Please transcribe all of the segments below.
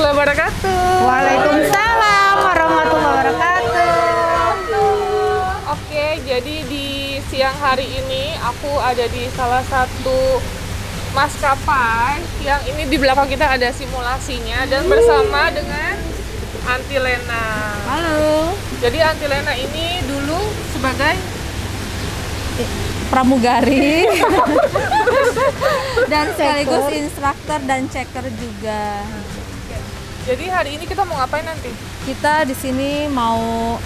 warahmatullahi wabarakatuh. Waalaikumsalam warahmatullahi wabarakatuh. Oke, jadi di siang hari ini aku ada di salah satu maskapai yang ini di belakang kita ada simulasinya dan bersama dengan Anti Lena. Halo. Jadi Anti Lena ini dulu sebagai Pramugari dan sekaligus instruktur dan checker juga. Jadi hari ini kita mau ngapain nanti? Kita di sini mau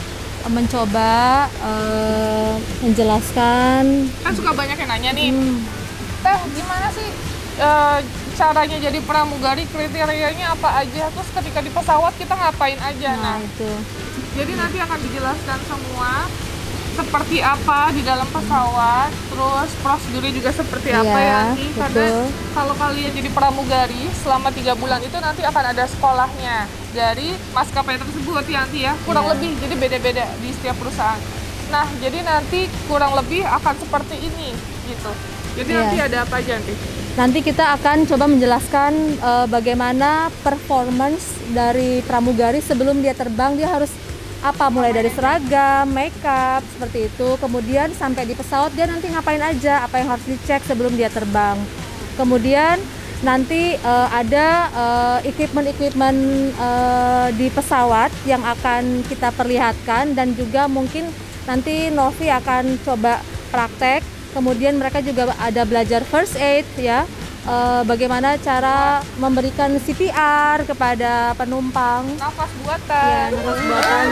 mencoba menjelaskan. Kan suka banyak yang nanya nih, Teh gimana sih caranya jadi pramugari, kriterianya apa aja, terus ketika di pesawat kita ngapain aja? Nah itu. Jadi nanti akan dijelaskan semua seperti apa di dalam pesawat, terus prosedurnya juga seperti apa ya nanti. Karena kalau kalian jadi pramugari selama 3 bulan itu nanti akan ada sekolahnya dari maskapai tersebut ya nanti ya, kurang lebih, jadi beda-beda di setiap perusahaan. Nah jadi nanti kurang lebih akan seperti ini gitu. Jadi nanti ada apa aja nanti? Nanti kita akan coba menjelaskan bagaimana performance dari pramugari sebelum dia terbang. Dia harus apa, mulai dari seragam, makeup, seperti itu. Kemudian sampai di pesawat dia nanti ngapain aja, apa yang harus dicek sebelum dia terbang. Kemudian nanti ada equipment-equipment di pesawat yang akan kita perlihatkan, dan juga mungkin nanti Novi akan coba praktek. Kemudian mereka juga ada belajar first aid ya, bagaimana cara memberikan CPR kepada penumpang. Nafas buatan. Ya, nafas buatan.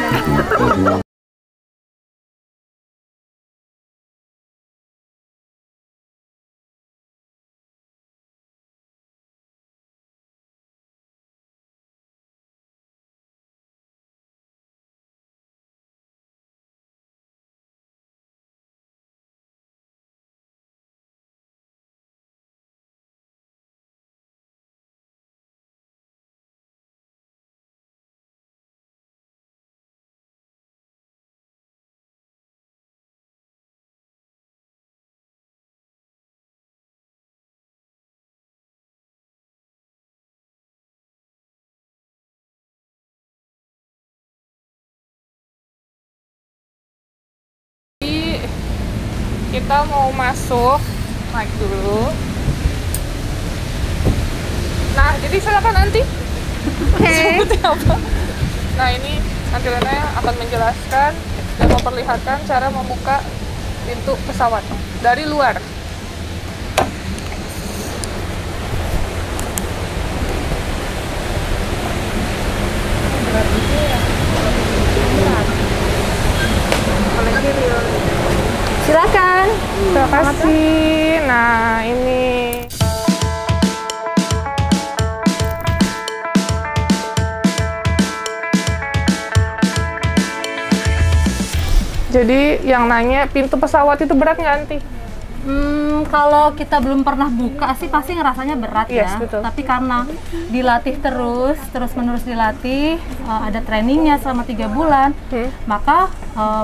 Kita mau masuk, naik dulu. Nah, jadi silakan nanti. Seperti apa? Nah, ini Anti Lena akan menjelaskan dan memperlihatkan cara membuka pintu pesawat dari luar. Silakan. Terima kasih. Nah, ini. Jadi yang nanya pintu pesawat itu berat nggak, Anti? Kalau kita belum pernah buka sih pasti ngerasanya berat ya. Betul. Tapi karena dilatih terus-menerus dilatih, ada trainingnya selama 3 bulan, maka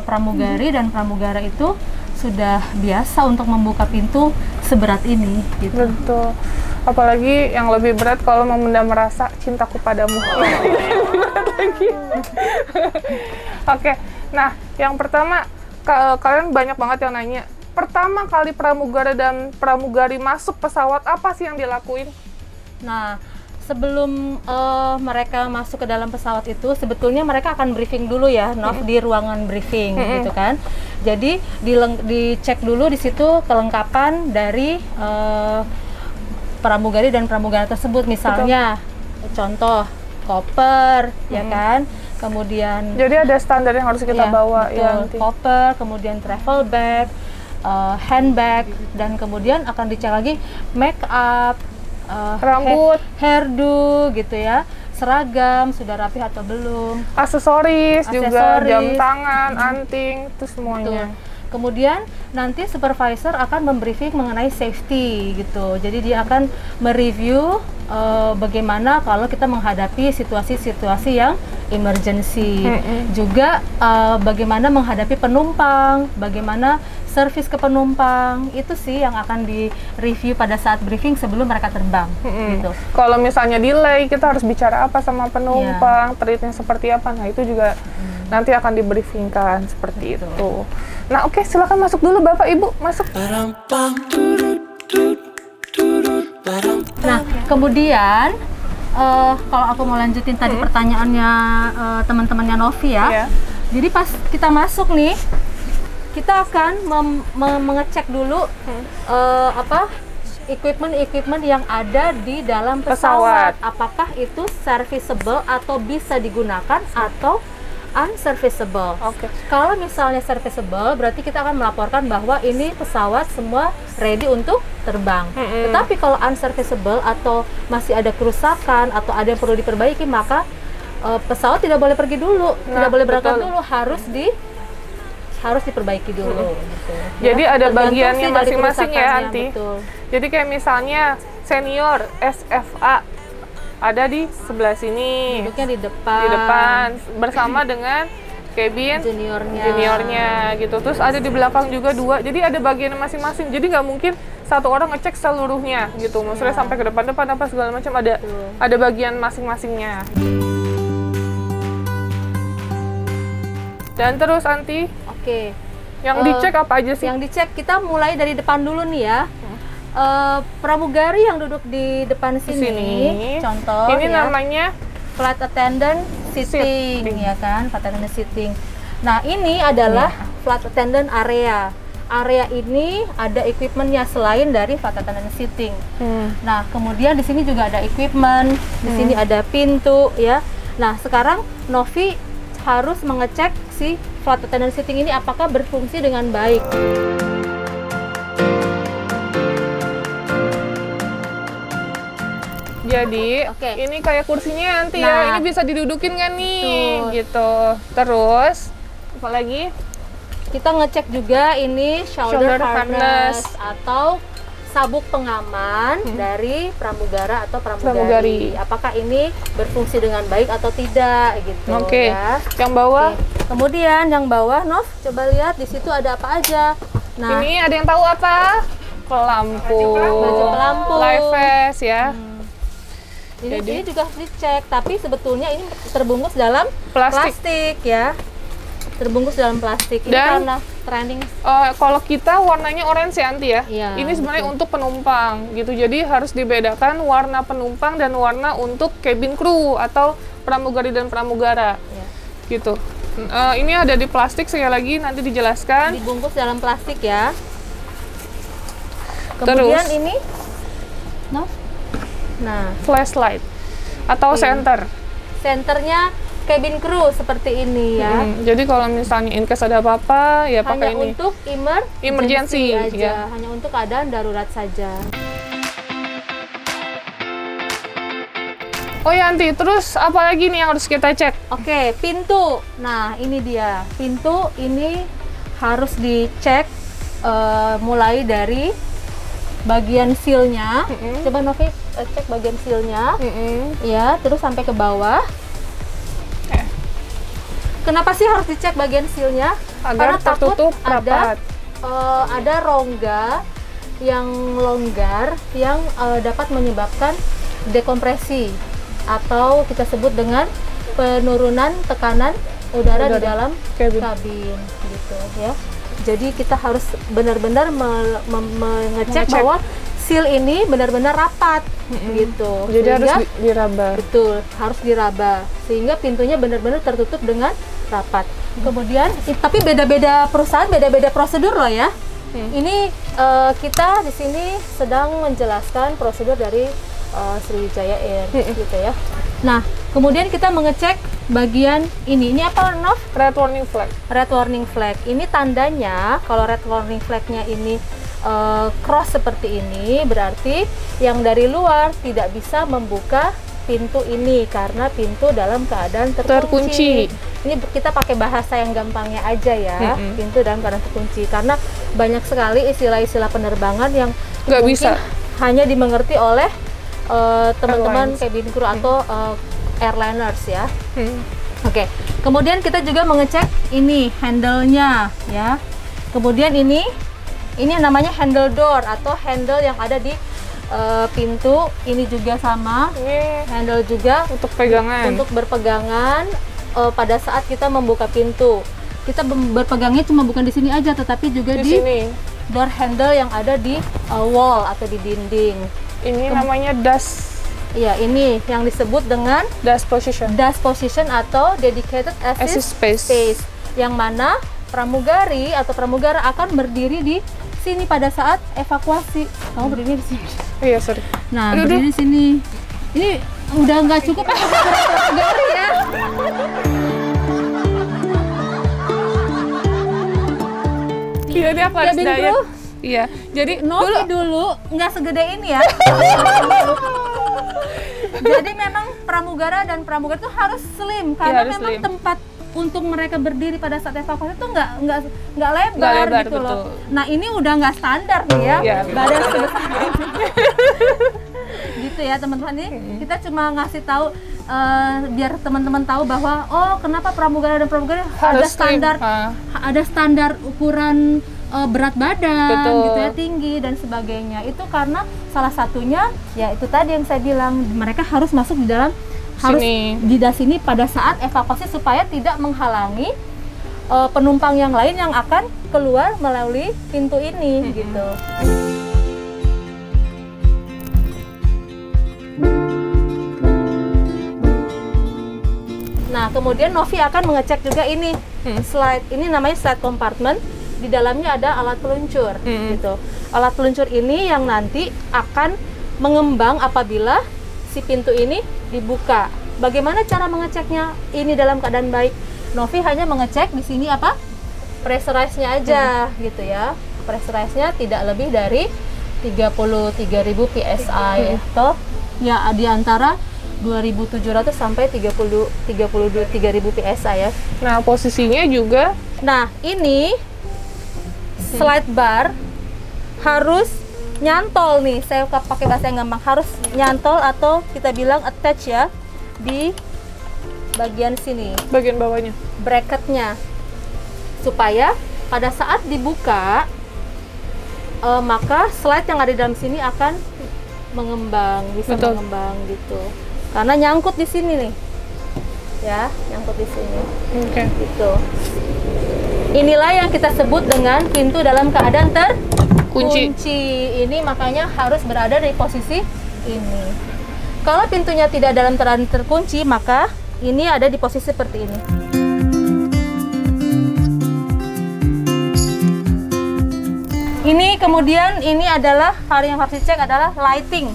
pramugari dan pramugara itu sudah biasa untuk membuka pintu seberat ini gitu. Betul. Apalagi yang lebih berat kalau memendam rasa cintaku padamu. Berat lagi. Oke. Nah, yang pertama kalian banyak banget yang nanya. Pertama kali pramugara dan pramugari masuk pesawat, apa sih yang dilakuin? Nah, sebelum mereka masuk ke dalam pesawat itu, sebetulnya mereka akan briefing dulu ya, di ruangan briefing gitu kan. Jadi dicek dulu di situ kelengkapan dari pramugari dan pramugara tersebut. Misalnya, contoh koper, ya kan. Kemudian. Jadi ada standar yang harus kita bawa ya. Koper, kemudian travel bag, handbag, dan kemudian akan dicek lagi make up, rambut, hairdo gitu ya, seragam sudah rapi atau belum, aksesoris juga, jam tangan, anting, itu semuanya. Kemudian nanti supervisor akan membriefing mengenai safety gitu. Jadi dia akan mereview bagaimana kalau kita menghadapi situasi-situasi yang emergency. Juga bagaimana menghadapi penumpang, bagaimana servis ke penumpang, itu sih yang akan di-review pada saat briefing sebelum mereka terbang. Gitu. Kalau misalnya delay, kita harus bicara apa sama penumpang, treatnya seperti apa, nah itu juga nanti akan di-briefingkan seperti itu. Nah oke, silakan masuk dulu Bapak Ibu, masuk. Nah, kemudian kalau aku mau lanjutin tadi pertanyaannya teman-temannya Novi ya. Jadi pas kita masuk nih, kita akan mengecek dulu equipment yang ada di dalam pesawat. Apakah itu serviceable atau bisa digunakan atau unserviceable. Kalau misalnya serviceable, berarti kita akan melaporkan bahwa ini pesawat semua ready untuk terbang. Tetapi kalau unserviceable atau masih ada kerusakan atau ada yang perlu diperbaiki, maka pesawat tidak boleh pergi dulu, tidak boleh berangkat dulu, harus diperbaiki dulu. Gitu. Jadi ada bagiannya masing-masing ya, Anti. Jadi kayak misalnya senior SFA ada di sebelah sini, duduknya di depan bersama dengan cabin juniornya gitu. Terus ada di belakang juga 2, jadi ada bagian masing-masing. Jadi nggak mungkin satu orang ngecek seluruhnya gitu, maksudnya sampai ke depan-depan apa segala macam, ada bagian masing-masingnya. Dan terus Anti, yang dicek apa aja sih? Yang dicek kita mulai dari depan dulu nih ya. Pramugari yang duduk di depan sini, contoh ini ya, namanya flight attendant sitting ya kan, flight attendant sitting. Nah ini adalah flight attendant area. Area ini ada equipmentnya selain dari flight attendant sitting. Nah kemudian di sini juga ada equipment, di sini ada pintu ya. Nah sekarang Novi harus mengecek si flight attendant sitting ini apakah berfungsi dengan baik. Jadi ini kayak kursinya Anti ya, ini bisa didudukin kan nih, gitu. Terus apa lagi? Kita ngecek juga ini shoulder harness atau sabuk pengaman dari pramugara atau pramugari. Apakah ini berfungsi dengan baik atau tidak gitu. Ya. Yang bawah. Kemudian yang bawah, Nov, coba lihat di situ ada apa aja. Nah, ini ada yang tahu apa? Pelampu. Baju pelampu. Live vest ya. Ini juga harus dicek, tapi sebetulnya ini terbungkus dalam plastik ya. Terbungkus dalam plastik. Ini karena trending. Kalau kita warnanya orange ya Anti ya. Ini sebenarnya untuk penumpang gitu. Jadi harus dibedakan warna penumpang dan warna untuk cabin crew atau pramugari dan pramugara. Gitu. Ini ada di plastik, sekali lagi nanti dijelaskan. Dibungkus dalam plastik ya. Kemudian ini flashlight atau center. Centernya cabin crew seperti ini ya. Jadi kalau misalnya in case ada apa-apa ya pakai ini. Hanya untuk emergency aja, hanya untuk keadaan darurat saja. Oh ya Anti, terus apa lagi nih yang harus kita cek? Pintu. Nah ini dia, pintu ini harus dicek mulai dari bagian seal-nya. Coba Novi cek bagian seal-nya. Ya, terus sampai ke bawah. Kenapa sih harus dicek bagian seal-nya? Agar tertutup rapat. Ada rongga yang longgar yang dapat menyebabkan dekompresi atau kita sebut dengan penurunan tekanan udara di dalam kabin gitu ya. Jadi kita harus benar-benar mengecek bahwa seal ini benar-benar rapat gitu. Jadi harus diraba. Betul, harus diraba sehingga pintunya benar-benar tertutup dengan rapat. Kemudian tapi beda-beda perusahaan, beda-beda prosedur loh ya. Ini kita di sini sedang menjelaskan prosedur dari Sriwijaya Air gitu ya. Nah, kemudian kita mengecek bagian ini. Ini apa, Nov? Red warning flag. Red warning flag. Ini tandanya kalau red warning flagnya ini cross seperti ini, berarti yang dari luar tidak bisa membuka pintu ini karena pintu dalam keadaan terkunci. Ini kita pakai bahasa yang gampangnya aja ya, pintu dalam keadaan terkunci. Karena banyak sekali istilah-istilah penerbangan yang nggak bisa hanya dimengerti oleh teman-teman Airlines. cabin crew atau airliners ya. Oke, kemudian kita juga mengecek ini handle-nya ya. Kemudian ini namanya handle door atau handle yang ada di pintu. Ini juga sama, Ini handle juga untuk pegangan. untuk berpegangan pada saat kita membuka pintu. Kita berpegangnya cuma bukan di sini aja, tetapi juga di di sini. door handle yang ada di wall atau di dinding. Ini namanya dash Ya, ini yang disebut dengan position. dash position atau dedicated assist Space. yang mana pramugari atau pramugara akan berdiri di sini pada saat evakuasi. Kamu berdiri di sini. Iya, sorry. Nah, Aduh, berdiri di sini. Ini udah nggak cukup pramugari ya. Iya, dia aku harus Cabin diet. crew? Iya. Jadi Novi dulu nggak segede ini ya. Jadi memang pramugara dan pramugari itu harus slim karena harus memang slim. tempat untuk mereka berdiri pada saat evakuasi itu nggak lebar, Nggak lebar, gitu loh. betul. Nah ini udah nggak standar nih ya, Iya, badan sebesar ini. Gitu ya teman-teman, ini kita cuma ngasih tahu biar teman-teman tahu bahwa oh kenapa pramugara dan pramugari ada Harus slim. standar ada standar ukuran berat badan Betul. gitu ya, tinggi dan sebagainya. Itu karena salah satunya ya itu tadi yang saya bilang, mereka harus masuk di dalam Sini. di sini pada saat evakuasi supaya tidak menghalangi penumpang yang lain yang akan keluar melalui pintu ini gitu. Nah, kemudian Novi akan mengecek juga ini slide. Ini namanya slide compartment. Di dalamnya ada alat peluncur gitu. Alat peluncur ini yang nanti akan mengembang apabila si pintu ini dibuka. Bagaimana cara mengeceknya ini dalam keadaan baik? Novi hanya mengecek di sini apa? Pressurize-nya aja gitu ya. Pressurize-nya tidak lebih dari 33.000 PSI atau ya di antara 2.700 sampai 33.000 PSI ya. Nah, posisinya juga Nah, ini slide bar harus nyantol nih. Saya pakai bahasa yang gampang, harus nyantol atau kita bilang attach ya di bagian sini, bagian bawahnya. bracketnya, supaya pada saat dibuka maka slide yang ada di dalam sini akan mengembang, bisa Betul. mengembang gitu. Karena nyangkut di sini nih, ya, nyangkut di sini. Oke. Gitu. Inilah yang kita sebut dengan pintu dalam keadaan terkunci. Ini makanya harus berada di posisi ini. Kalau pintunya tidak dalam keadaan terkunci, maka ini ada di posisi seperti ini. Ini kemudian ini adalah hal yang harus dicek adalah lighting.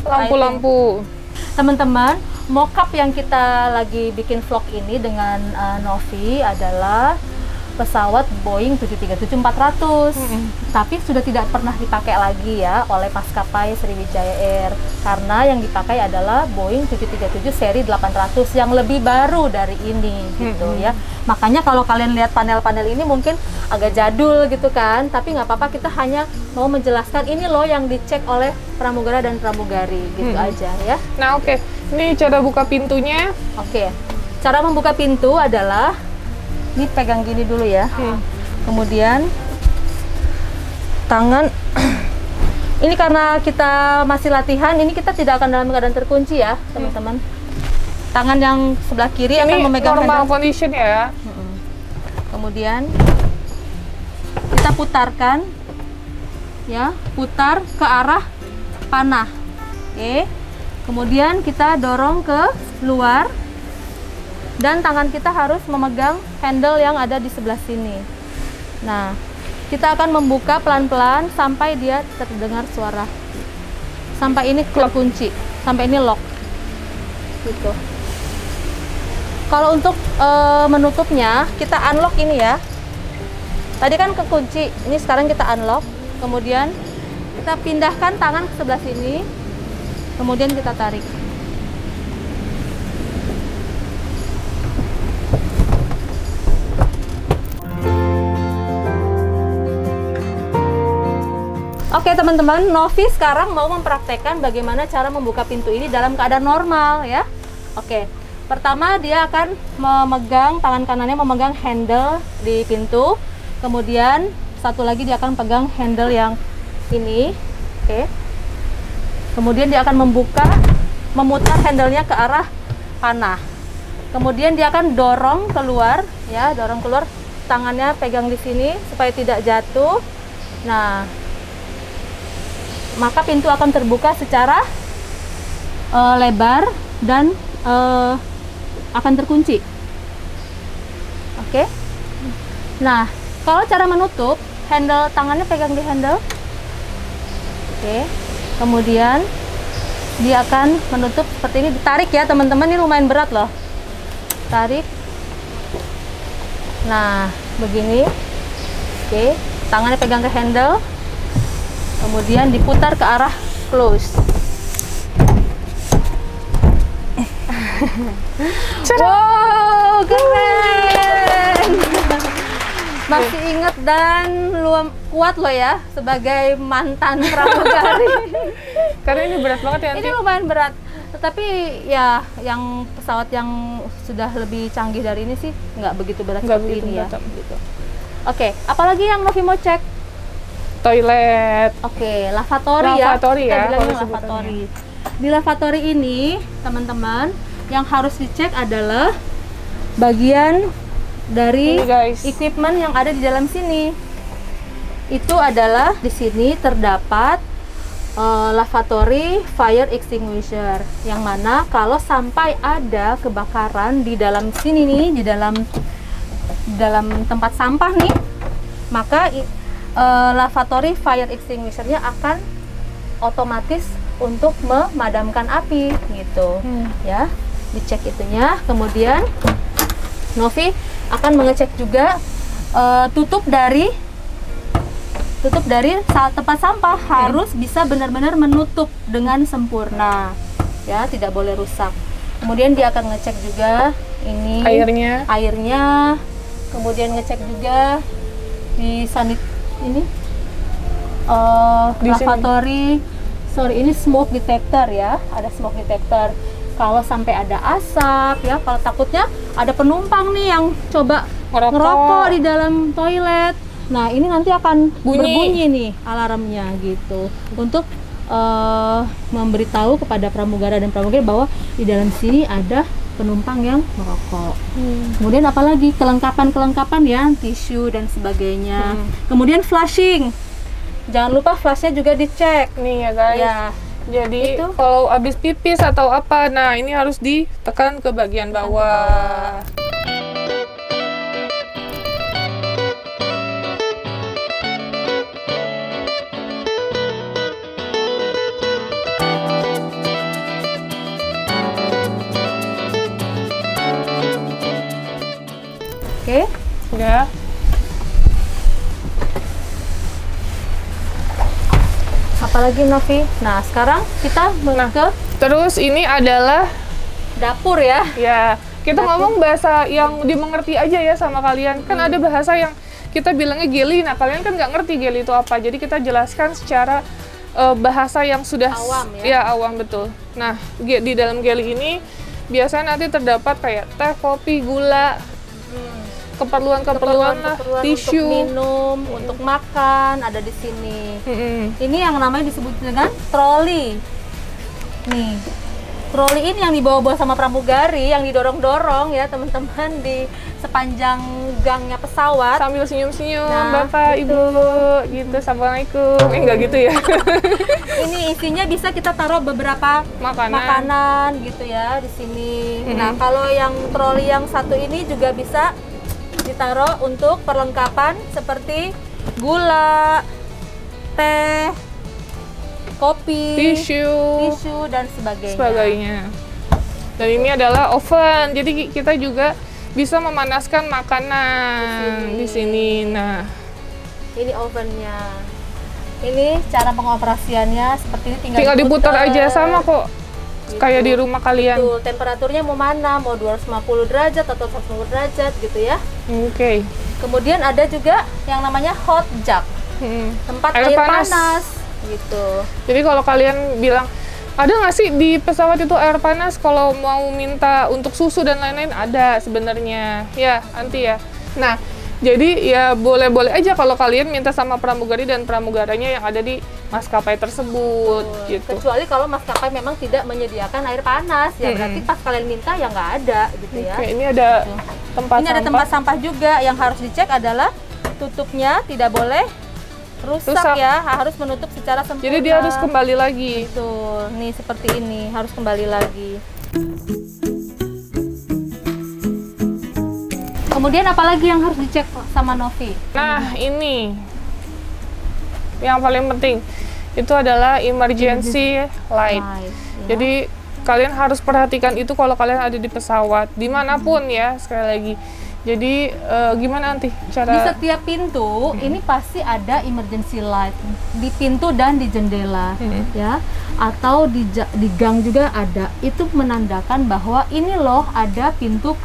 Lampu-lampu. Teman-teman, mockup yang kita lagi bikin vlog ini dengan Novi adalah pesawat Boeing 737-400, tapi sudah tidak pernah dipakai lagi ya oleh maskapai Sriwijaya Air, karena yang dipakai adalah Boeing 737 seri 800 yang lebih baru dari ini gitu ya. Makanya kalau kalian lihat panel-panel ini mungkin agak jadul gitu kan, tapi nggak apa-apa, kita hanya mau menjelaskan ini loh yang dicek oleh pramugara dan pramugari gitu aja ya. Nah, oke. Ini cara buka pintunya. Oke, cara membuka pintu adalah ini pegang gini dulu ya. Kemudian tangan ini karena kita masih latihan, ini kita tidak akan dalam keadaan terkunci ya, teman-teman. Tangan yang sebelah kiri akan Ini memegang normal handle. condition ya. Kemudian kita putarkan ya, putar ke arah panah. Oke. Kemudian kita dorong ke luar. Dan tangan kita harus memegang handle yang ada di sebelah sini. Nah, kita akan membuka pelan-pelan sampai dia terdengar suara. Sampai ini terkunci, sampai ini lock. Gitu. Kalau untuk menutupnya, kita unlock ini ya. Tadi kan kekunci, ini sekarang kita unlock. Kemudian kita pindahkan tangan ke sebelah sini. Kemudian kita tarik. Oke teman-teman, Novi sekarang mau mempraktekkan bagaimana cara membuka pintu ini dalam keadaan normal ya. Oke, pertama dia akan memegang, tangan kanannya memegang handle di pintu. Kemudian satu lagi dia akan pegang handle yang ini. Oke. Kemudian dia akan memutar handlenya ke arah panah. Kemudian dia akan dorong keluar ya, dorong keluar, tangannya pegang di sini supaya tidak jatuh. Nah, maka pintu akan terbuka secara lebar dan akan terkunci. Oke. Nah, kalau cara menutup, handle tangannya pegang di handle. Oke. Kemudian dia akan menutup seperti ini, ditarik ya teman-teman, ini lumayan berat loh. Tarik. Nah, begini. Oke, tangannya pegang ke handle. Kemudian diputar ke arah close. Wow, keren. Masih inget dan kuat loh ya sebagai mantan pramugari. Karena ini berat banget ya. Ini lumayan berat. Tetapi ya yang pesawat yang sudah lebih canggih dari ini sih nggak begitu berat seperti ini ya. Gitu. Oke, apalagi yang Novi mau cek? Toilet. Oke, lavatory ya. Lavatory ya. Kita bilangnya lavatory. Di lavatory ini, teman-teman, yang harus dicek adalah bagian dari equipment yang ada di dalam sini. Itu adalah di sini terdapat lavatory fire extinguisher, yang mana kalau sampai ada kebakaran di dalam sini nih, di dalam tempat sampah nih, maka lavatory fire extinguisher-nya akan otomatis untuk memadamkan api gitu. Ya, dicek itunya. Kemudian Novi akan mengecek juga tutup dari tempat sampah harus bisa benar-benar menutup dengan sempurna ya, tidak boleh rusak. Kemudian dia akan ngecek juga ini airnya, kemudian ngecek juga di sanit ini lavatory, ini smoke detector ya, ada smoke detector. Kalau sampai ada asap ya, kalau takutnya ada penumpang nih yang coba ngerokok di dalam toilet. Nah, ini nanti akan berbunyi nih alarmnya gitu, untuk memberitahu kepada pramugara dan pramugari bahwa di dalam sini ada penumpang yang merokok. Kemudian apalagi kelengkapan ya, tisu dan sebagainya. Kemudian flushing, jangan lupa flashnya juga dicek nih ya guys ya. Jadi kalau habis pipis atau apa, nah ini harus ditekan ke bagian bawah. Oke, ya. Apalagi Novi? Nah, sekarang kita ke terus ini adalah dapur ya. Ya, kita ngomong bahasa yang dimengerti aja ya sama kalian. Kan ada bahasa yang kita bilangnya geli. Nah, kalian kan nggak ngerti geli itu apa. Jadi kita jelaskan secara bahasa yang sudah awam ya. Ya, awam betul. Nah, di dalam geli ini biasanya nanti terdapat kayak teh, kopi, gula, keperluan tisu, untuk minum, untuk makan ada di sini. Ini yang namanya disebut dengan troli. Nih, troli ini yang dibawa-bawa sama pramugari, yang didorong-dorong ya teman-teman di sepanjang gangnya pesawat sambil senyum-senyum. Nah, Bapak, Ibu, gitu. Assalamualaikum. Enggak gitu ya. Ini isinya bisa kita taruh beberapa makanan gitu ya di sini. Nah, kalau yang troli yang satu ini juga bisa ditaruh untuk perlengkapan seperti gula, teh, kopi, tisu dan sebagainya. Dan ini adalah oven, jadi kita juga bisa memanaskan makanan di sini. Nah, ini ovennya. Ini cara pengoperasiannya seperti ini, tinggal diputar aja, sama kok gitu. Kayak di rumah kalian. Betul. Temperaturnya mau mana? Mau 250 derajat atau 150 derajat gitu ya. Oke. Kemudian ada juga yang namanya hot jug. Tempat air panas. gitu. Jadi kalau kalian bilang, ada nggak sih di pesawat itu air panas kalau mau minta untuk susu dan lain-lain? Ada sebenarnya, ya nanti ya. Nah, jadi ya boleh-boleh aja kalau kalian minta sama pramugari dan pramugaranya yang ada di maskapai tersebut, gitu. Kecuali kalau maskapai memang tidak menyediakan air panas, ya berarti pas kalian minta ya nggak ada, gitu ya. Oke, ini ada tempat ini sampah. ada tempat sampah juga. Yang harus dicek adalah tutupnya tidak boleh rusak ya, harus menutup secara sempurna. Jadi dia harus kembali lagi. Betul, nih seperti ini harus kembali lagi. Kemudian apalagi yang harus dicek sama Novi? Nah, ini yang paling penting itu adalah emergency light. Ya. Jadi kalian harus perhatikan itu kalau kalian ada di pesawat dimanapun ya, sekali lagi. Jadi gimana nanti cara? Di setiap pintu ini pasti ada emergency light di pintu dan di jendela, ya, atau di gang juga ada. Itu menandakan bahwa ini loh ada pintu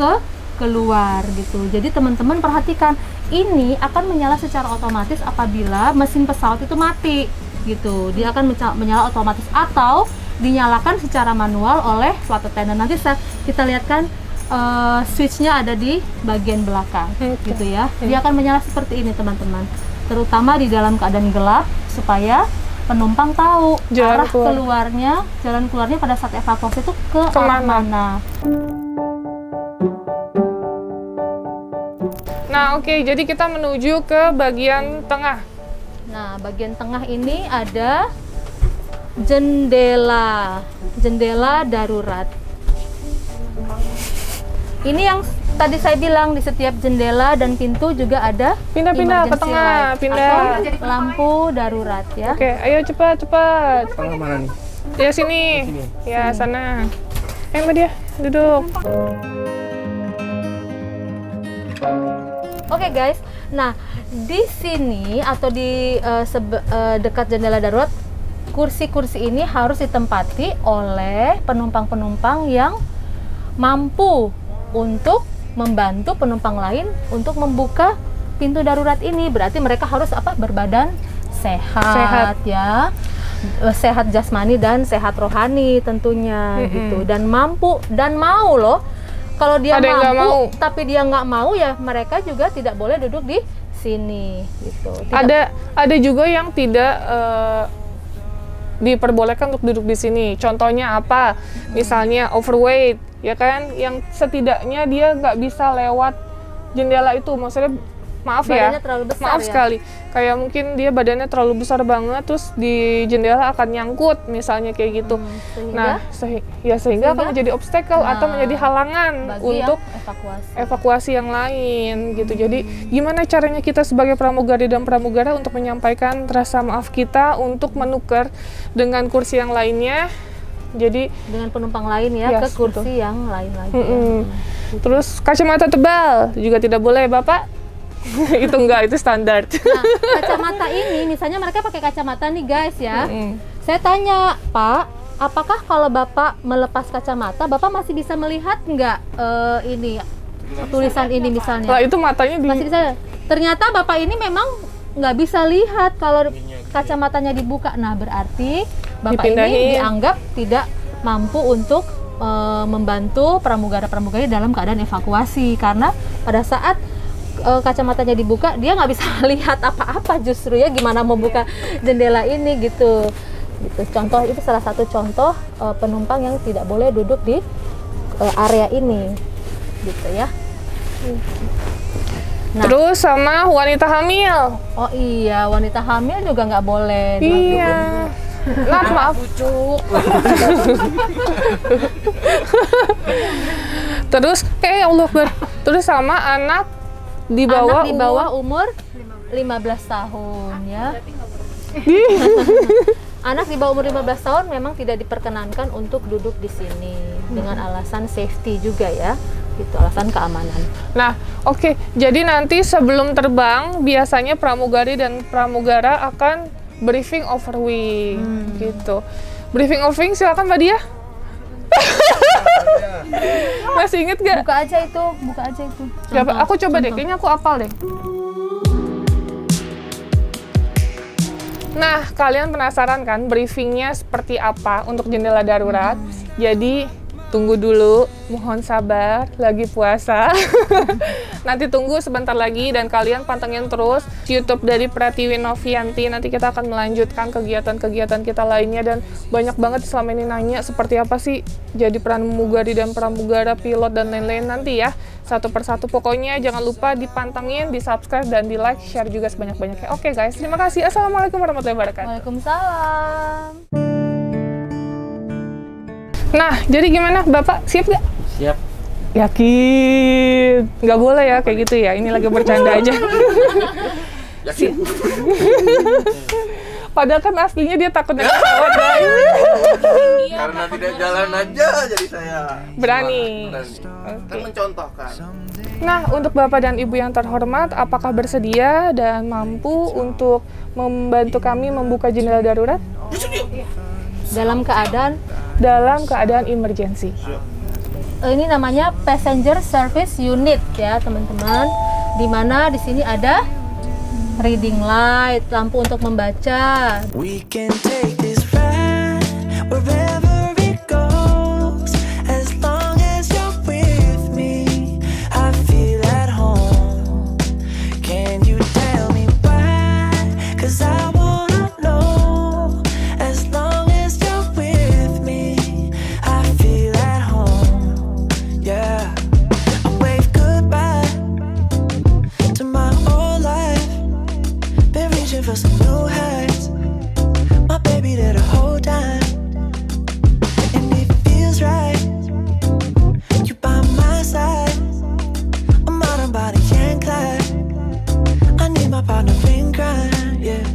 keluar gitu. Jadi teman-teman perhatikan, ini akan menyala secara otomatis apabila mesin pesawat itu mati gitu. Dia akan menyala otomatis atau dinyalakan secara manual oleh flight attendant. Nanti kita lihatkan switchnya ada di bagian belakang, gitu ya. Dia akan menyala seperti ini teman-teman, terutama di dalam keadaan gelap supaya penumpang tahu arah keluarnya, jalan keluarnya pada saat evakuasi itu ke arah mana. Nah, oke, jadi kita menuju ke bagian tengah. Nah, bagian tengah ini ada jendela darurat. Ini yang tadi saya bilang, di setiap jendela dan pintu juga ada pindah-pindah ke tengah, pindah lampu darurat ya. Oke, ayo cepat. Tengah mana nih? Ya sini. Ya sana. Mbak dia duduk. Oke guys, nah di sini atau di dekat jendela darurat, kursi-kursi ini harus ditempati oleh penumpang-penumpang yang mampu untuk membantu penumpang lain untuk membuka pintu darurat ini. Berarti mereka harus berbadan sehat ya, sehat jasmani dan sehat rohani tentunya gitu, dan mampu dan mau loh. Kalau dia mampu tapi dia nggak mau, ya mereka juga tidak boleh duduk di sini gitu. Ada juga yang tidak diperbolehkan untuk duduk di sini. Contohnya apa? Misalnya overweight, ya kan? Yang setidaknya dia nggak bisa lewat jendela itu. Maksudnya, maaf badannya ya, terlalu besar, maaf ya? sekali. Kayak mungkin dia badannya terlalu besar banget, terus di jendela akan nyangkut, misalnya kayak gitu. Sehingga akan menjadi obstacle atau menjadi halangan untuk evakuasi yang lain gitu. Jadi gimana caranya kita sebagai pramugari dan pramugara untuk menyampaikan rasa maaf kita untuk menukar dengan kursi yang lainnya. Jadi dengan penumpang lain ya, ke kursi yang lain lagi. Terus kacamata tebal juga tidak boleh, Bapak. Itu enggak, itu standar. Nah, kacamata ini misalnya mereka pakai kacamata nih guys ya. Saya tanya, Pak, apakah kalau Bapak melepas kacamata, Bapak masih bisa melihat nggak ini tulisan ini misalnya? Lah itu matanya masih bisa. Ternyata Bapak ini memang nggak bisa lihat kalau kacamatanya dibuka. Nah, berarti Bapak ini dianggap tidak mampu untuk membantu pramugara-pramugari dalam keadaan evakuasi, karena pada saat kacamatanya dibuka dia nggak bisa lihat apa-apa, justru ya gimana mau buka jendela ini gitu. Contoh itu salah satu contoh penumpang yang tidak boleh duduk di area ini gitu ya. Nah, terus sama wanita hamil. Oh iya, wanita hamil juga nggak boleh. Iya. Maaf. Terus ya Allah, terus sama anak di bawah umur 15 tahun ya. Anak di bawah umur 15 tahun memang tidak diperkenankan untuk duduk di sini dengan alasan safety juga ya. Itu alasan keamanan. Nah, oke. Jadi nanti sebelum terbang biasanya pramugari dan pramugara akan briefing overwing gitu. Briefing overwing silakan Mbak Dia. Masih inget gak? Buka aja itu. Aku coba deh, kayaknya aku hafal deh. Nah, kalian penasaran kan briefingnya seperti apa untuk jendela darurat? Jadi, tunggu dulu, mohon sabar, lagi puasa. Nanti tunggu sebentar lagi dan kalian pantengin terus YouTube dari Pratiwi Novianti. Nanti kita akan melanjutkan kegiatan-kegiatan kita lainnya dan banyak banget selama ini nanya seperti apa sih jadi pramugari dan pramugara, pilot dan lain-lain nanti ya. Satu persatu pokoknya jangan lupa dipantengin, di-subscribe dan di-like, share juga sebanyak-banyaknya. Oke guys, terima kasih. Assalamualaikum warahmatullahi wabarakatuh. Waalaikumsalam. Nah, jadi gimana Bapak? Siap gak? Siap. Yakin. Nggak boleh ya kayak gitu ya. Ini lagi bercanda aja. Yakin. Padahal kan aslinya dia takut naik pesawat, guys. Karena tidak jalan aja jadi saya Berani. Kan mencontohkan. Nah, untuk Bapak dan Ibu yang terhormat, apakah bersedia dan mampu untuk membantu kami membuka jendela darurat? Dalam Dalam keadaan emergency. ini namanya passenger service unit ya teman-teman, dimana di sini ada reading light, lampu untuk membaca. We can take this ride wherever it goes, as long as you're with me. I feel at home. Can you tell me why? 'Cause I wanna know. As long as you're with me, I feel at home. Yeah. I wave goodbye to my old life. Been reaching for some new heights. My baby there the whole time, and it feels right. You by my side. I'm out on body and Clyde. I need my partner in crime, yeah.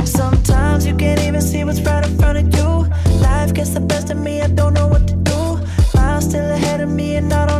Sometimes you can't even see what's right in front of you. Life gets the best of me, I don't know what to do. Miles still ahead of me and I don't